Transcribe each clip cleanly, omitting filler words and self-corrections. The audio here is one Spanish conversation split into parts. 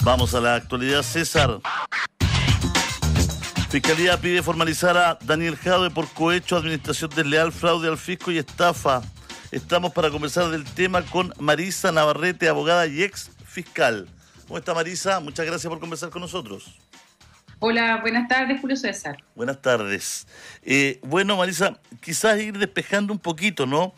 Vamos a la actualidad, César. Fiscalía pide formalizar a Daniel Jadwe por cohecho, administración desleal, fraude al fisco y estafa. Estamos para conversar del tema con Marisa Navarrete, abogada y ex fiscal. ¿Cómo está, Marisa? Muchas gracias por conversar con nosotros. Hola, buenas tardes, Julio César. Buenas tardes. Bueno, Marisa, quizás ir despejando un poquito, ¿no?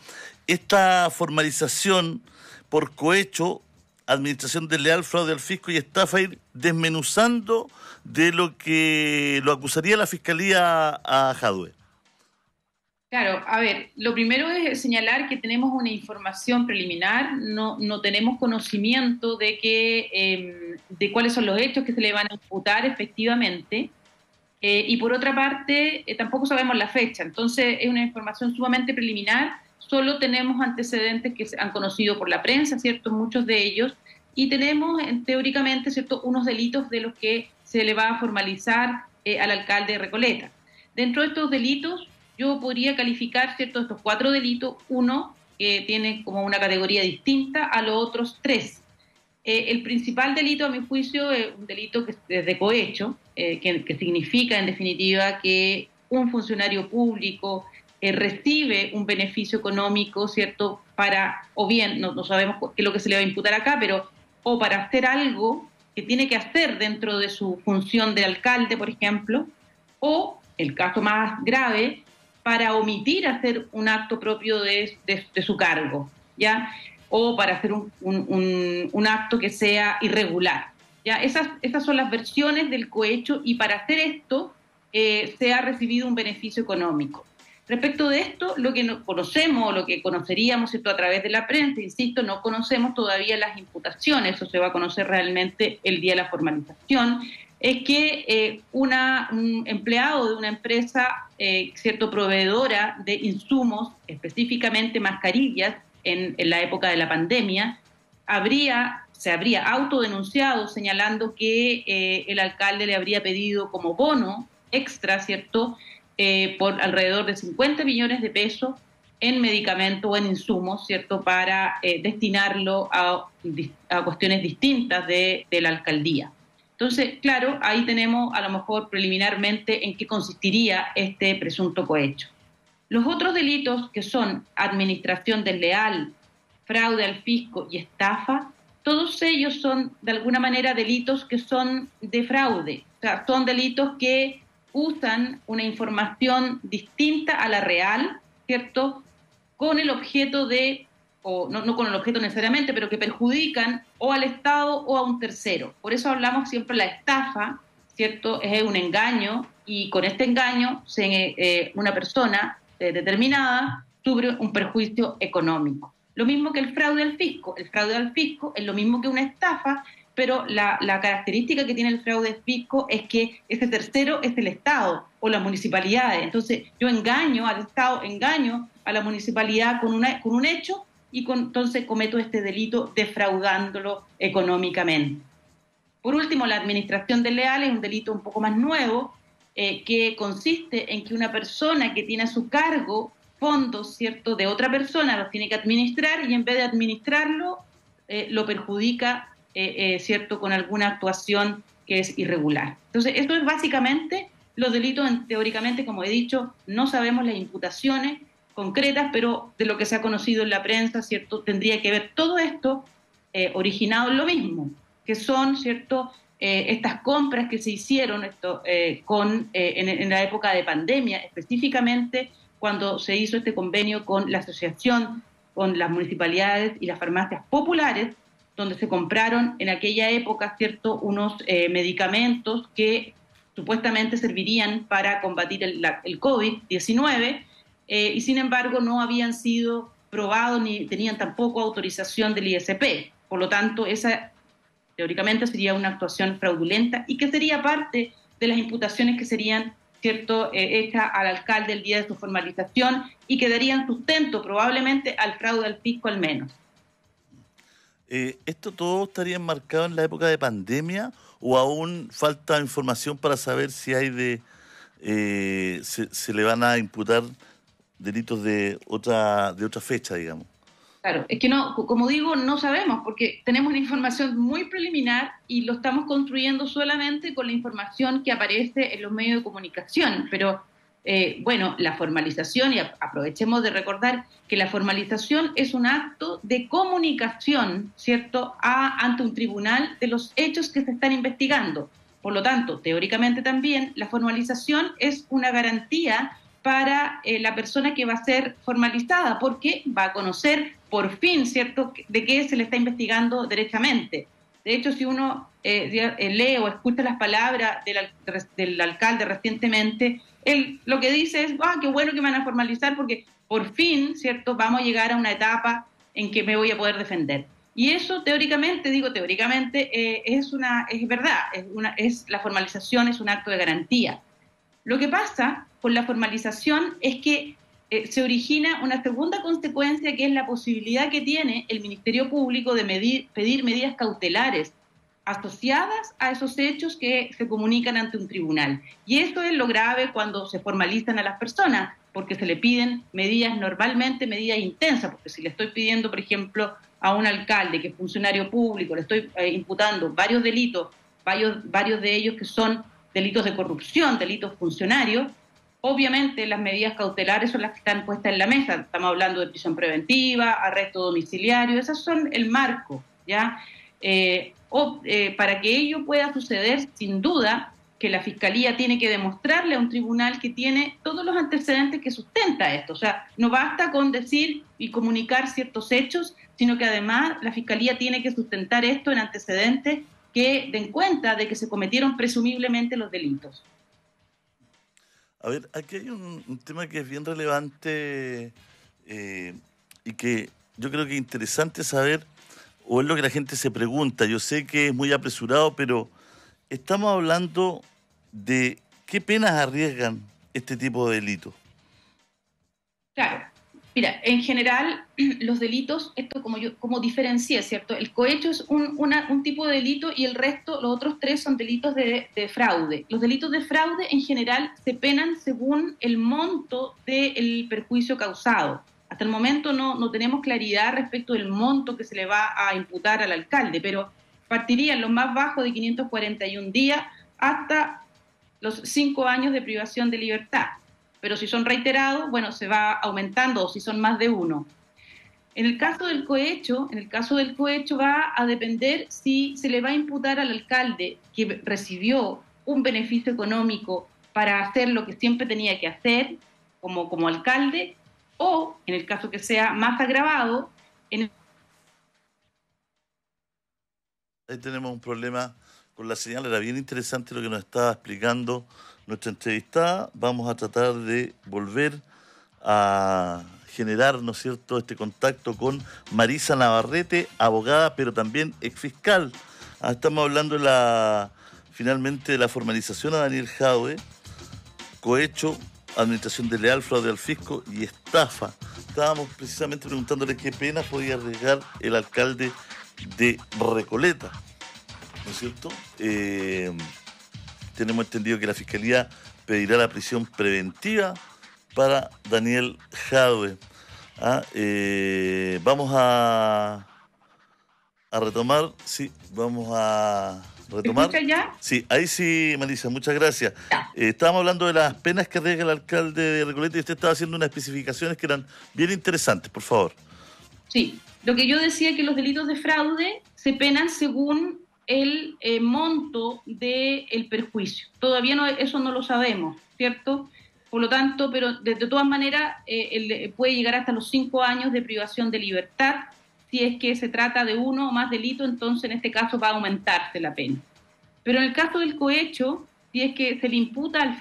Esta formalización por cohecho, administración desleal, fraude al fisco y estafa, ir desmenuzando de lo que lo acusaría la Fiscalía a Jadwe. Claro, a ver, lo primero es señalar que tenemos una información preliminar, no tenemos conocimiento de cuáles son los hechos que se le van a imputar efectivamente, y por otra parte, tampoco sabemos la fecha, entonces es una información sumamente preliminar, solo tenemos antecedentes que se han conocido por la prensa, ¿cierto?, muchos de ellos, y tenemos teóricamente, ¿cierto?, unos delitos de los que se le va a formalizar al alcalde de Recoleta. Dentro de estos delitos, yo podría calificar, ¿cierto?, estos 4 delitos, uno que tiene como una categoría distinta a los otros 3. El principal delito, a mi juicio, es un delito que es de cohecho, que significa, en definitiva, que un funcionario público recibe un beneficio económico, ¿cierto?, para, o bien, no sabemos qué es lo que se le va a imputar acá, pero o para hacer algo que tiene que hacer dentro de su función de alcalde, por ejemplo, o, el caso más grave, para omitir hacer un acto propio de su cargo, ¿ya? O para hacer un acto que sea irregular, ¿ya? Esas son las versiones del cohecho, y para hacer esto se ha recibido un beneficio económico. Respecto de esto, lo que no conocemos, lo que conoceríamos, ¿cierto?, a través de la prensa, insisto, no conocemos todavía las imputaciones, eso se va a conocer realmente el día de la formalización, es que un empleado de una empresa, cierto, proveedora de insumos, específicamente mascarillas, en la época de la pandemia, se habría autodenunciado señalando que el alcalde le habría pedido como bono extra, ¿cierto?, por alrededor de 50 millones de pesos en medicamentos o en insumos, ¿cierto?, para destinarlo a cuestiones distintas de la alcaldía. Entonces, claro, ahí tenemos a lo mejor preliminarmente en qué consistiría este presunto cohecho. Los otros delitos, que son administración desleal, fraude al fisco y estafa, todos ellos son de alguna manera delitos que son de fraude, o sea, son delitos que usan una información distinta a la real, ¿cierto?, con el objeto de, o no con el objeto necesariamente, pero que perjudican o al Estado o a un tercero. Por eso hablamos siempre de la estafa, ¿cierto?, es un engaño, y con este engaño una persona determinada sufre un perjuicio económico. Lo mismo que el fraude al fisco. El fraude al fisco es lo mismo que una estafa, pero la característica que tiene el fraude al fisco es que ese tercero es el Estado o las municipalidades. Entonces, yo engaño al Estado, engaño a la municipalidad con un hecho, y entonces cometo este delito defraudándolo económicamente. Por último, la administración desleal es un delito un poco más nuevo, que consiste en que una persona que tiene a su cargo fondos, ¿cierto?, de otra persona, los tiene que administrar, y en vez de administrarlo, lo perjudica, ¿cierto?, con alguna actuación que es irregular. Entonces, esto es básicamente los delitos. Teóricamente, como he dicho, no sabemos las imputaciones concretas, pero de lo que se ha conocido en la prensa, ¿cierto?, tendría que ver todo esto originado en lo mismo, que son, ¿cierto?, estas compras que se hicieron en la época de pandemia, específicamente cuando se hizo este convenio con la asociación, con las municipalidades y las farmacias populares, donde se compraron en aquella época, ¿cierto?, unos medicamentos que supuestamente servirían para combatir el COVID-19, y sin embargo no habían sido probados ni tenían tampoco autorización del ISP. Por lo tanto, esa teóricamente sería una actuación fraudulenta, y que sería parte de las imputaciones que serían, ¿cierto?, hechas al alcalde el día de su formalización, y que darían sustento probablemente al fraude al fisco al menos. ¿Esto todo estaría enmarcado en la época de pandemia, o aún falta información para saber si hay se le van a imputar delitos de otra fecha, digamos? Claro, es que no, como digo, no sabemos porque tenemos una información muy preliminar y lo estamos construyendo solamente con la información que aparece en los medios de comunicación. Pero bueno, la formalización, y aprovechemos de recordar que la formalización es un acto de comunicación, ¿cierto?, ante un tribunal de los hechos que se están investigando. Por lo tanto, teóricamente también, la formalización es una garantía para la persona que va a ser formalizada, porque va a conocer por fin, ¿cierto?, de qué se le está investigando derechamente. De hecho, si uno lee o escucha las palabras del alcalde recientemente, él lo que dice es, qué bueno que me van a formalizar porque por fin, ¿cierto?, vamos a llegar a una etapa en que me voy a poder defender. Y eso teóricamente, digo teóricamente, es verdad, la formalización es un acto de garantía. Lo que pasa con la formalización es que se origina una segunda consecuencia, que es la posibilidad que tiene el Ministerio Público de pedir medidas cautelares asociadas a esos hechos que se comunican ante un tribunal. Y eso es lo grave cuando se formalizan a las personas, porque se le piden medidas, normalmente medidas intensas, porque si le estoy pidiendo, por ejemplo, a un alcalde que es funcionario público, le estoy imputando varios delitos, varios de ellos que son delitos de corrupción, delitos funcionarios, obviamente las medidas cautelares son las que están puestas en la mesa. Estamos hablando de prisión preventiva, arresto domiciliario, esas son el marco, ¿ya? Para que ello pueda suceder, sin duda, que la Fiscalía tiene que demostrarle a un tribunal que tiene todos los antecedentes que sustenta esto. O sea, no basta con decir y comunicar ciertos hechos, sino que además la Fiscalía tiene que sustentar esto en antecedentes que den cuenta de que se cometieron presumiblemente los delitos. A ver, aquí hay un tema que es bien relevante y que yo creo que es interesante saber, o es lo que la gente se pregunta. Yo sé que es muy apresurado, pero estamos hablando de qué penas arriesgan este tipo de delitos. Claro. Mira, en general, los delitos, esto como diferencié, ¿cierto? El cohecho es un tipo de delito y el resto, los otros tres, son delitos de fraude. Los delitos de fraude, en general, se penan según el monto del perjuicio causado. Hasta el momento no tenemos claridad respecto del monto que se le va a imputar al alcalde, pero partirían los más bajos de 541 días hasta los 5 años de privación de libertad. Pero si son reiterados, bueno, se va aumentando, o si son más de uno. En el caso del cohecho va a depender si se le va a imputar al alcalde que recibió un beneficio económico para hacer lo que siempre tenía que hacer como alcalde, o en el caso que sea más agravado, Ahí tenemos un problema con la señal. Era bien interesante lo que nos estaba explicando nuestra entrevistada. Vamos a tratar de volver a generar, ¿no es cierto?, este contacto con Marisa Navarrete, abogada, pero también exfiscal. Estamos hablando finalmente de la formalización a Daniel Jadwe, cohecho, administración desleal, fraude al fisco y estafa. Estábamos precisamente preguntándole qué pena podía arriesgar el alcalde de Recoleta, ¿no es cierto? Tenemos entendido que la Fiscalía pedirá la prisión preventiva para Daniel Jadwe. Vamos a retomar, sí, vamos a retomar. ¿Escucha ya? Sí, ahí sí, Marisa, muchas gracias. Estábamos hablando de las penas que arriesga el alcalde de Recoleta y usted estaba haciendo unas especificaciones que eran bien interesantes, por favor. Sí, lo que yo decía es que los delitos de fraude se penan según el monto del perjuicio. Todavía eso no lo sabemos, ¿cierto? Por lo tanto, pero de todas maneras puede llegar hasta los 5 años de privación de libertad. Si es que se trata de uno o más delitos, entonces en este caso va a aumentarse la pena. Pero en el caso del cohecho, si es que se le imputa al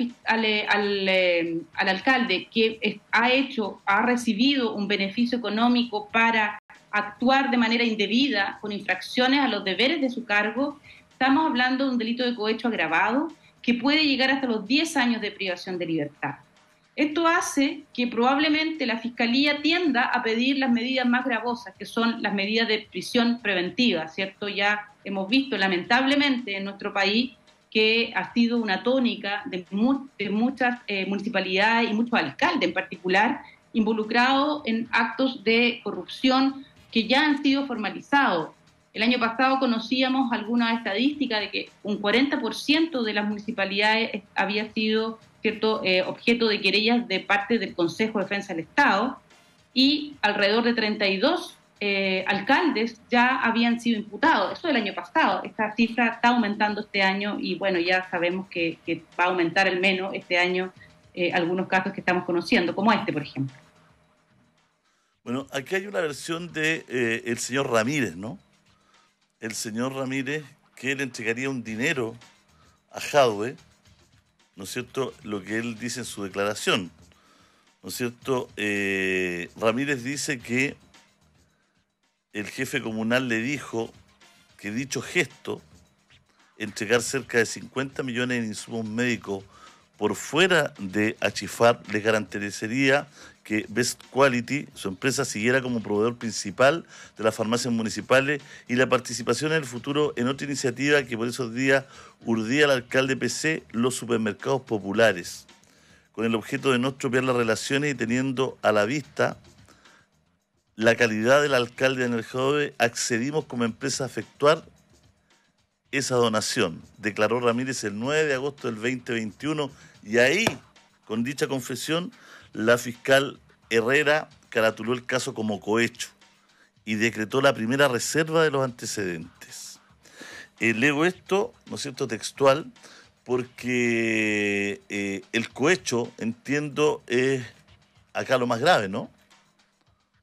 alcalde que ha recibido un beneficio económico para actuar de manera indebida, con infracciones a los deberes de su cargo, estamos hablando de un delito de cohecho agravado que puede llegar hasta los 10 años de privación de libertad. Esto hace que probablemente la Fiscalía tienda a pedir las medidas más gravosas, que son las medidas de prisión preventiva, ¿cierto? Ya hemos visto lamentablemente en nuestro país que ha sido una tónica de muchas municipalidades y muchos alcaldes en particular involucrados en actos de corrupción que ya han sido formalizados. El año pasado conocíamos alguna estadística de que un 40% de las municipalidades había sido objeto de querellas de parte del Consejo de Defensa del Estado, y alrededor de 32 alcaldes ya habían sido imputados. Eso del año pasado. Esta cifra está aumentando este año y bueno, ya sabemos que va a aumentar al menos este año algunos casos que estamos conociendo, como este, por ejemplo. Bueno, aquí hay una versión de el señor Ramírez, ¿no? El señor Ramírez, que le entregaría un dinero a Jadwe, ¿no es cierto?, lo que él dice en su declaración, ¿no es cierto? Ramírez dice que el jefe comunal le dijo que dicho gesto, entregar cerca de 50 millones en insumos médicos por fuera de Achifar, les garantizaría que Best Quality, su empresa, siguiera como proveedor principal de las farmacias municipales, y la participación en el futuro en otra iniciativa que por esos días urdía al alcalde PC, los supermercados populares, con el objeto de no estropear las relaciones y teniendo a la vista la calidad del alcalde de Enerjadove, accedimos como empresa a efectuar esa donación, declaró Ramírez el 9 de agosto del 2021, y ahí, con dicha confesión, la fiscal Herrera caratuló el caso como cohecho y decretó la primera reserva de los antecedentes. Leo esto, ¿no es cierto?, textual, porque el cohecho, entiendo, es acá lo más grave, ¿no?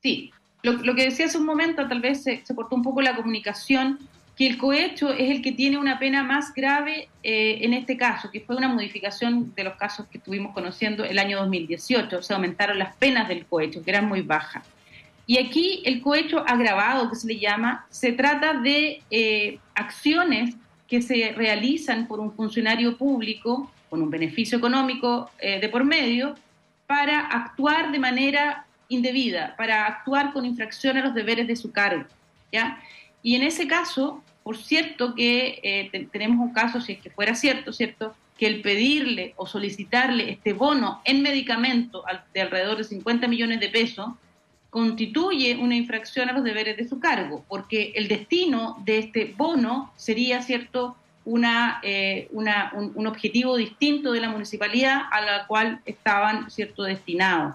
Sí, lo que decía hace un momento, tal vez se cortó un poco la comunicación, que el cohecho es el que tiene una pena más grave en este caso, que fue una modificación de los casos que estuvimos conociendo el año 2018, se aumentaron las penas del cohecho, que eran muy bajas. Y aquí el cohecho agravado, que se le llama, se trata de acciones que se realizan por un funcionario público con un beneficio económico de por medio para actuar de manera indebida, para actuar con infracción a los deberes de su cargo, ¿ya? Y en ese caso, por cierto que tenemos un caso, si es que fuera cierto, que el pedirle o solicitarle este bono en medicamento de alrededor de 50 millones de pesos constituye una infracción a los deberes de su cargo, porque el destino de este bono sería, ¿cierto?, un objetivo distinto de la municipalidad a la cual estaban, ¿cierto?, destinados.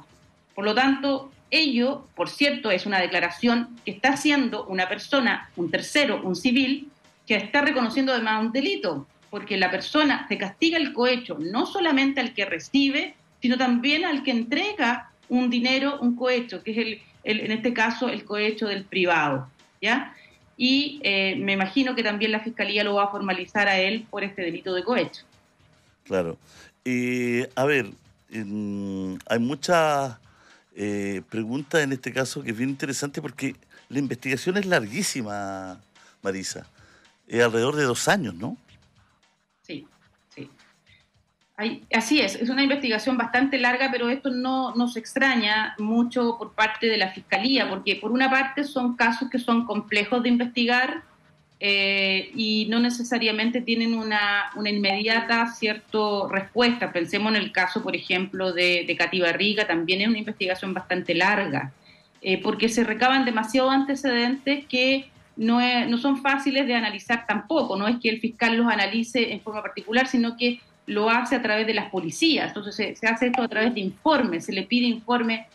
Por lo tanto, ello, por cierto, es una declaración que está haciendo una persona, un tercero, un civil, que está reconociendo además un delito, porque la persona se castiga el cohecho no solamente al que recibe, sino también al que entrega un dinero, un cohecho, que es en este caso el cohecho del privado, ¿ya? Y me imagino que también la Fiscalía lo va a formalizar a él por este delito de cohecho. Claro. A ver, hay muchas preguntas en este caso que es bien interesante porque la investigación es larguísima, Marisa. Es alrededor de 2 años, ¿no? Sí, sí. Así es una investigación bastante larga, pero esto no nos extraña mucho por parte de la Fiscalía, porque por una parte son casos que son complejos de investigar y no necesariamente tienen una inmediata respuesta. Pensemos en el caso, por ejemplo, de Katy Barriga, también es una investigación bastante larga, porque se recaban demasiados antecedentes que no son fáciles de analizar tampoco. No es que el fiscal los analice en forma particular, sino que lo hace a través de las policías. Entonces se hace esto a través de informes, se le pide informe,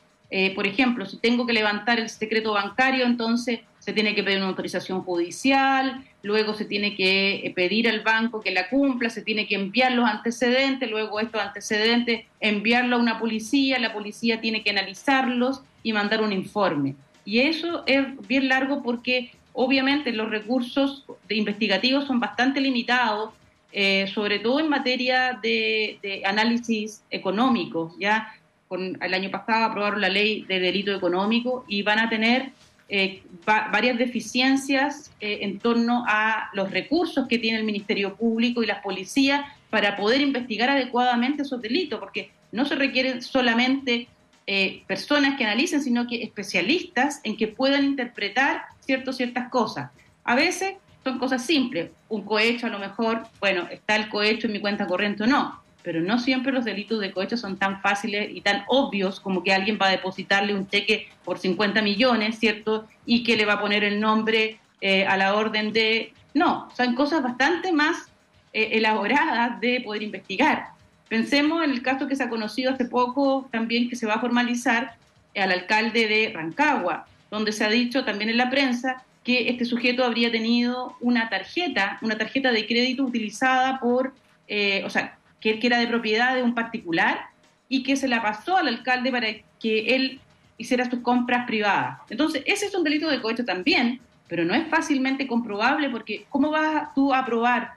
por ejemplo, si tengo que levantar el secreto bancario, entonces se tiene que pedir una autorización judicial, luego se tiene que pedir al banco que la cumpla, se tiene que enviar los antecedentes, luego estos antecedentes enviarlo a una policía, la policía tiene que analizarlos y mandar un informe. Y eso es bien largo porque obviamente los recursos investigativos son bastante limitados, sobre todo en materia de análisis económico. Ya el año pasado aprobaron la ley de delito económico y van a tener varias deficiencias en torno a los recursos que tiene el Ministerio Público y las policías para poder investigar adecuadamente esos delitos, porque no se requieren solamente personas que analicen, sino que especialistas en que puedan interpretar ciertas cosas. A veces son cosas simples, un cohecho a lo mejor, bueno, está el cohecho en mi cuenta corriente o no, pero no siempre los delitos de cohecho son tan fáciles y tan obvios como que alguien va a depositarle un cheque por 50 millones, ¿cierto? Y que le va a poner el nombre a la orden de... No, son cosas bastante más elaboradas de poder investigar. Pensemos en el caso que se ha conocido hace poco también, que se va a formalizar al alcalde de Rancagua, donde se ha dicho también en la prensa que este sujeto habría tenido una tarjeta de crédito utilizada por, o sea, que era de propiedad de un particular y que se la pasó al alcalde para que él hiciera sus compras privadas. Entonces, ese es un delito de cohecho también, pero no es fácilmente comprobable porque ¿cómo vas tú a probar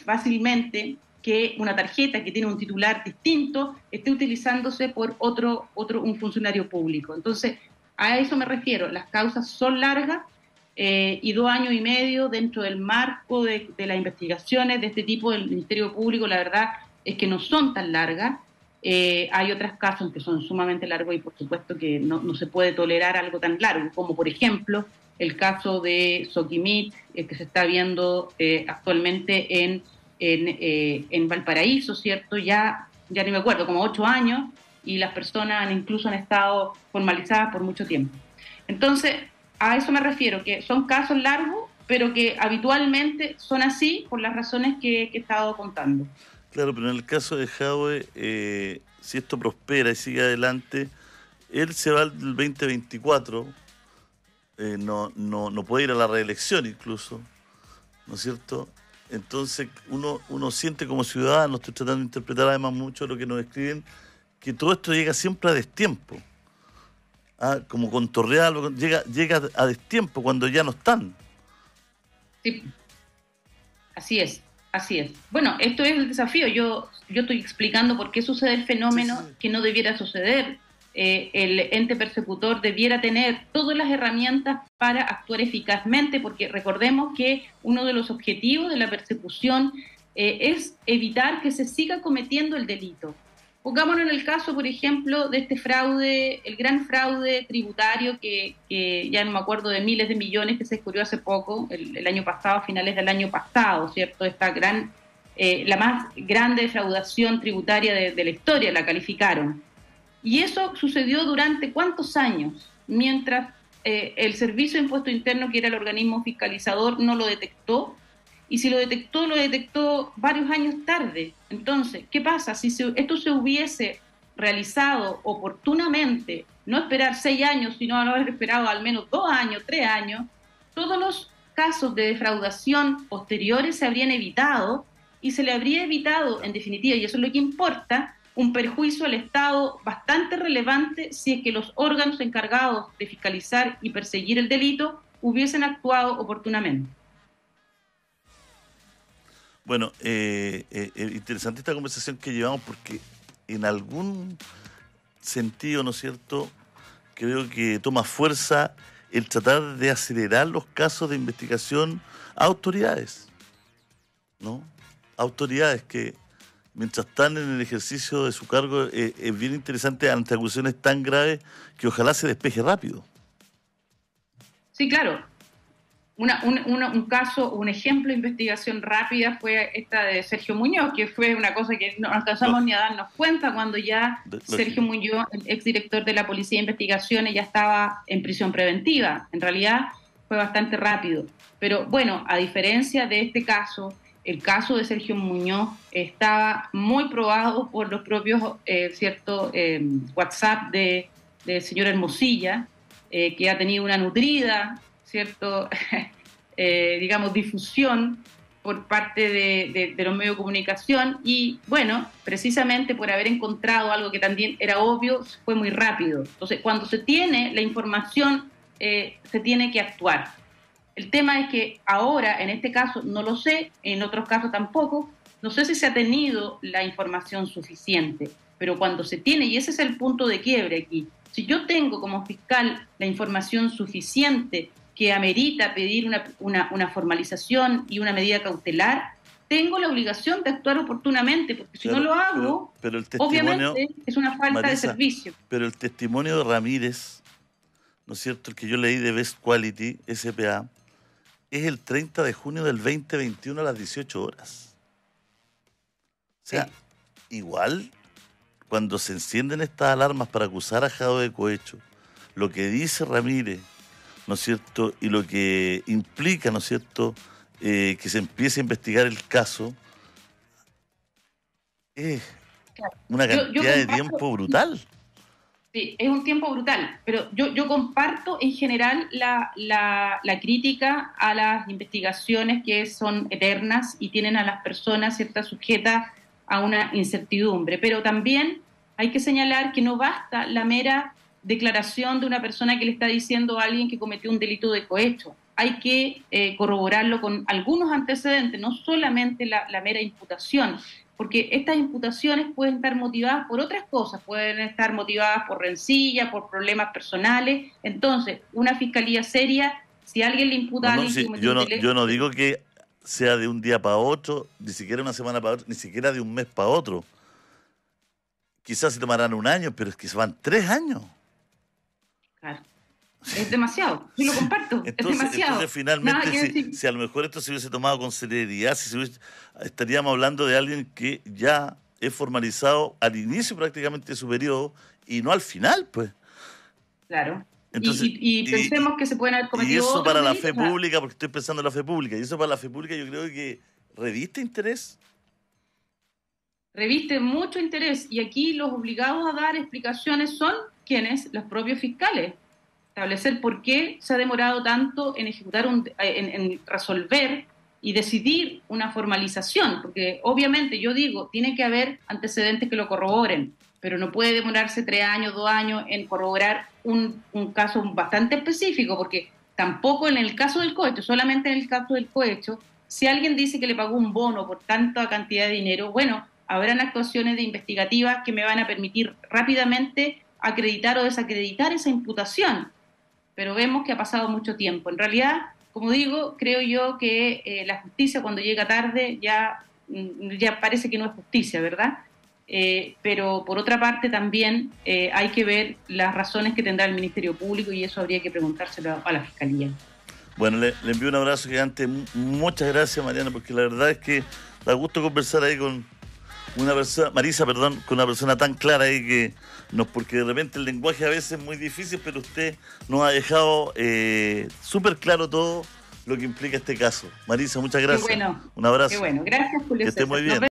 fácilmente que una tarjeta que tiene un titular distinto esté utilizándose por un funcionario público? Entonces, a eso me refiero. Las causas son largas y 2 años y medio dentro del marco de las investigaciones de este tipo del Ministerio Público, la verdad es que no son tan largas. Hay otros casos que son sumamente largos y por supuesto que no se puede tolerar algo tan largo, como por ejemplo el caso de Soquimich, que se está viendo actualmente en Valparaíso, ¿cierto? Ya ni me acuerdo, como 8 años, y las personas incluso han estado formalizadas por mucho tiempo. Entonces, a eso me refiero, que son casos largos, pero que habitualmente son así por las razones que he estado contando. Claro, pero en el caso de Jadwe, si esto prospera y sigue adelante, él se va al 2024, no puede ir a la reelección incluso, ¿no es cierto? Entonces uno siente como ciudadano, estoy tratando de interpretar además mucho lo que nos escriben, que todo esto llega siempre a destiempo. Como con Torreal, llega a destiempo cuando ya no están. Sí, así es. Así es. Bueno, esto es el desafío. Yo estoy explicando por qué sucede el fenómeno Sí. que no debiera suceder. El ente persecutor debiera tener todas las herramientas para actuar eficazmente, porque recordemos que uno de los objetivos de la persecución es evitar que se siga cometiendo el delito. Pongámonos en el caso, por ejemplo, de este fraude, el gran fraude tributario que ya no me acuerdo de miles de millones que se descubrió hace poco, el año pasado, a finales del año pasado, ¿cierto? La más grande defraudación tributaria de la historia, la calificaron. Y eso sucedió durante ¿cuántos años? Mientras el Servicio de Impuesto Interno, que era el organismo fiscalizador, no lo detectó, y si lo detectó varios años tarde. Entonces, ¿qué pasa? Si esto se hubiese realizado oportunamente, no esperar 6 años, sino haber esperado al menos 2 años, 3 años, todos los casos de defraudación posteriores se habrían evitado y se le habría evitado, en definitiva, y eso es lo que importa, un perjuicio al Estado bastante relevante si es que los órganos encargados de fiscalizar y perseguir el delito hubiesen actuado oportunamente. Bueno, interesante esta conversación que llevamos porque en algún sentido, ¿no es cierto?, creo que toma fuerza el tratar de acelerar los casos de investigación a autoridades, ¿no? Autoridades que, mientras están en el ejercicio de su cargo, es bien interesante ante acusaciones tan graves que ojalá se despeje rápido. Sí, claro. Un caso, un ejemplo de investigación rápida fue esta de Sergio Muñoz, que fue una cosa que no alcanzamos ni a darnos cuenta cuando ya Sergio Muñoz, el exdirector de la Policía de Investigaciones, ya estaba en prisión preventiva. En realidad fue bastante rápido. Pero bueno, a diferencia de este caso, el caso de Sergio Muñoz estaba muy probado por los propios WhatsApp del señor Hermosilla, que ha tenido una nutrida, ¿cierto? Digamos, difusión por parte de los medios de comunicación y, bueno, precisamente por haber encontrado algo que también era obvio, fue muy rápido. Entonces, cuando se tiene la información, se tiene que actuar. El tema es que ahora, en este caso, no lo sé, en otros casos tampoco, no sé si se ha tenido la información suficiente, pero cuando se tiene, y ese es el punto de quiebre aquí, si yo tengo como fiscal la información suficiente que amerita pedir una formalización y una medida cautelar, tengo la obligación de actuar oportunamente, porque si no lo hago, pero el testimonio, obviamente es una falta Marisa, de servicio. Pero el testimonio de Ramírez, ¿no es cierto?, el que yo leí de Best Quality, SPA, es el 30 de junio del 2021 a las 18 horas. O sea, Sí. igual, cuando se encienden estas alarmas para acusar a Jado de cohecho, lo que dice Ramírez, ¿no es cierto?, y lo que implica, ¿no es cierto?, que se empiece a investigar el caso, es una cantidad de tiempo brutal. Sí, es un tiempo brutal, pero yo comparto en general la crítica a las investigaciones que son eternas y tienen a las personas, ¿ciertas?, sujetas a una incertidumbre, pero también hay que señalar que no basta la mera declaración de una persona que le está diciendo a alguien que cometió un delito de cohecho. Hay que corroborarlo con algunos antecedentes, no solamente la mera imputación, porque estas imputaciones pueden estar motivadas por otras cosas, pueden estar motivadas por rencilla, por problemas personales. Entonces, una fiscalía seria, si alguien le imputa a alguien que cometió un delito... Yo no digo que sea de un día para otro, ni siquiera una semana para otro, ni siquiera de un mes para otro. Quizás se tomarán un año, pero es que se van 3 años. Claro. Es demasiado, yo lo comparto, es demasiado. Entonces finalmente, si a lo mejor esto se hubiese tomado con celeridad, estaríamos hablando de alguien que ya es formalizado al inicio prácticamente de su periodo y no al final, pues. Claro. Entonces, y pensemos que se pueden haber cometido. Y eso otros para la delitos, fe pública, porque estoy pensando en la fe pública, y eso para la fe pública yo creo que reviste interés. Reviste mucho interés, y aquí los obligados a dar explicaciones son quienes, los propios fiscales. Establecer por qué se ha demorado tanto en ejecutar, en resolver y decidir una formalización, porque obviamente yo digo, tiene que haber antecedentes que lo corroboren, pero no puede demorarse 3 años, 2 años en corroborar un caso bastante específico, porque tampoco en el caso del cohecho, solamente en el caso del cohecho, si alguien dice que le pagó un bono por tanta cantidad de dinero, bueno, habrán actuaciones investigativas que me van a permitir rápidamente acreditar o desacreditar esa imputación. Pero vemos que ha pasado mucho tiempo. En realidad, como digo, creo yo que la justicia cuando llega tarde ya parece que no es justicia, ¿verdad? Pero por otra parte también hay que ver las razones que tendrá el Ministerio Público y eso habría que preguntárselo a la Fiscalía. Bueno, le envío un abrazo gigante. Muchas gracias, Mariana, porque la verdad es que da gusto conversar ahí con una persona, Marisa, perdón, con una persona tan clara ahí que porque de repente el lenguaje a veces es muy difícil, pero usted nos ha dejado súper claro todo lo que implica este caso. Marisa, muchas gracias. Qué bueno. Un abrazo. Qué bueno. Gracias, Julio Que esté muy bien.